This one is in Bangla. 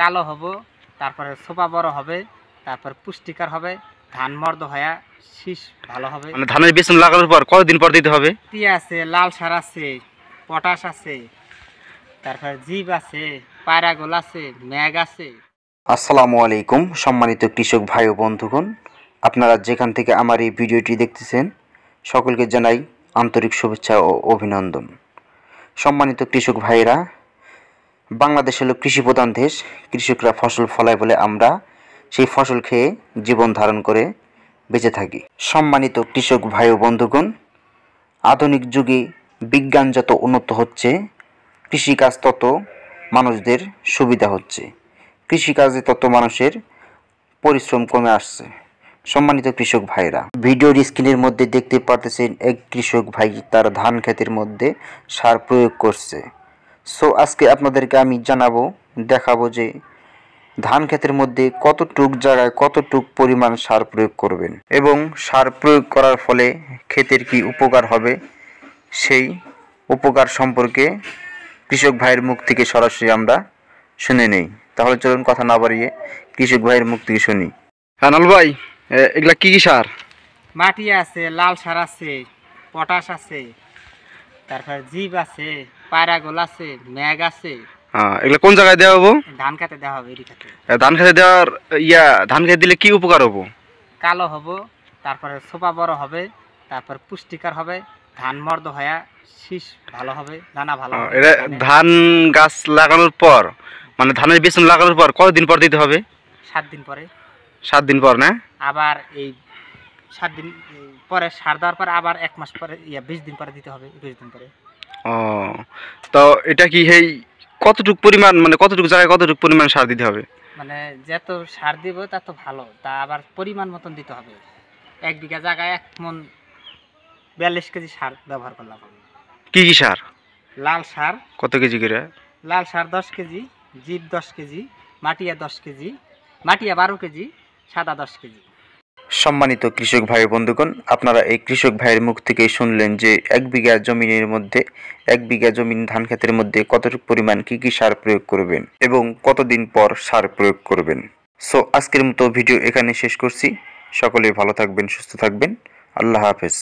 কালো হবে, তারপরে সোপা বড় হবে, তারপর পুষ্টিকর হবে, ধান মর্দ হয়ে শীষ ভালো হবে। মানে ধানের বীজ লাগানোর পর কতদিন পর দিতে হবে? টিয়া আছে, লাল সার আছে, পটাশ আছে, তারপর জীব আছে, পায়রাগোল আছে, ম্যাগ আছে। আসসালামু আলাইকুম সম্মানিত কৃষক ভাই ও বন্ধুগণ, আপনারা যেখান থেকে আমার এই ভিডিওটি দেখতেছেন সকলকে জানাই আন্তরিক শুভেচ্ছা ও অভিনন্দন। সম্মানিত কৃষক ভাইরা, বাংলাদেশ হলো কৃষি প্রধান দেশ। কৃষকরা ফসল ফলায় বলে আমরা সেই ফসল খেয়ে জীবন ধারণ করে বেঁচে থাকি। সম্মানিত কৃষক ভাই ও বন্ধুগণ, আধুনিক যুগে বিজ্ঞান যত উন্নত হচ্ছে, কৃষিকাজ তত মানুষদের সুবিধা হচ্ছে, কৃষিকাজে তত মানুষের পরিশ্রম কমে আসছে। সম্মানিত কৃষক ভাইরা, ভিডিওর স্ক্রিনের মধ্যে দেখতে পারতেছেন এক কৃষক ভাই তার ধান ক্ষেতের মধ্যে সার প্রয়োগ করছে। সো আজকে আপনাদেরকে আমি দেখাবো যে ধান ক্ষেতের মধ্যে কতটুক জায়গায় কতটুক পরিমাণ সার প্রয়োগ করবেন এবং সার প্রয়োগ করার ফলে ক্ষেতের কি উপকার হবে, সেই উপকার সম্পর্কে কৃষক ভাইয়ের মুখ থেকে সরাসরি আমরা শুনে নেই। তাহলে চলুন কথা না বাড়িয়ে কৃষক ভাইয়ের মুখ থেকে শুনি। কানাল ভাই, এগুলা কি কি সার? মাটি আছে, লাল সার আছে, পটাশ আছে, তারপর জীব আছে, পায়রাগোল আছে, ম্যাগ আছে। এগুলা কোন জায়গায় দেওয়া হবো? ধান খেতে দেওয়া হবে। এরই খেতে ধান খেতে দেওয়ার ধান খেতে দিলে কি উপকার হবো? কালো হবে, তারপরে সোপা বড় হবে, তারপর পুষ্টিকর হবে, ধান মর্দ হয়ে শীষ ভালো হবে, দানা ভালো হবে। এটা ধান গাছ লাগানোর পর, মানে ধানের বীজ লাগানোর পর কতদিন পর দিতে হবে? 7 দিন পরে। 7 দিন পর না? আবার এই 7 দিন পরে সার দেওয়ার পর আবার 1 মাস পরে 20 দিন পরে দিতে হবে, 21 দিন পরে। ও, তো এটা কি এই কতটুক পরিমাণ, মানে কতটুকু জায়গায় কতটুকু পরিমাণ সার দিতে হবে? মানে যত সার দিব তত ভালো, তা আবার পরিমাণ মতন দিতে হবে। 1 বিঘা জায়গায় 1 মন 42 কেজি সার ব্যবহার করলাম। কি কি সার? লাল সার কত কেজি করে? লাল সার 10 কেজি, জীব 10 KG, Matia 10 KG, Matia 12 KG, সাদা 10 কেজি। সম্মানিত কৃষক ভাই বন্ধুগণ, আপনারা এই কৃষক ভাইয়ের মুখ থেকেই শুনলেন যে 1 বিঘা জমিনের মধ্যে 1 বিঘা জমিন ধান ক্ষেতের মধ্যে কতটুকু পরিমাণ কি কি সার প্রয়োগ করবেন এবং কতদিন পর সার প্রয়োগ করবেন। সো আজকের মতো ভিডিও এখানে শেষ করছি। সকলে ভালো থাকবেন, সুস্থ থাকবেন। আল্লাহ হাফেজ।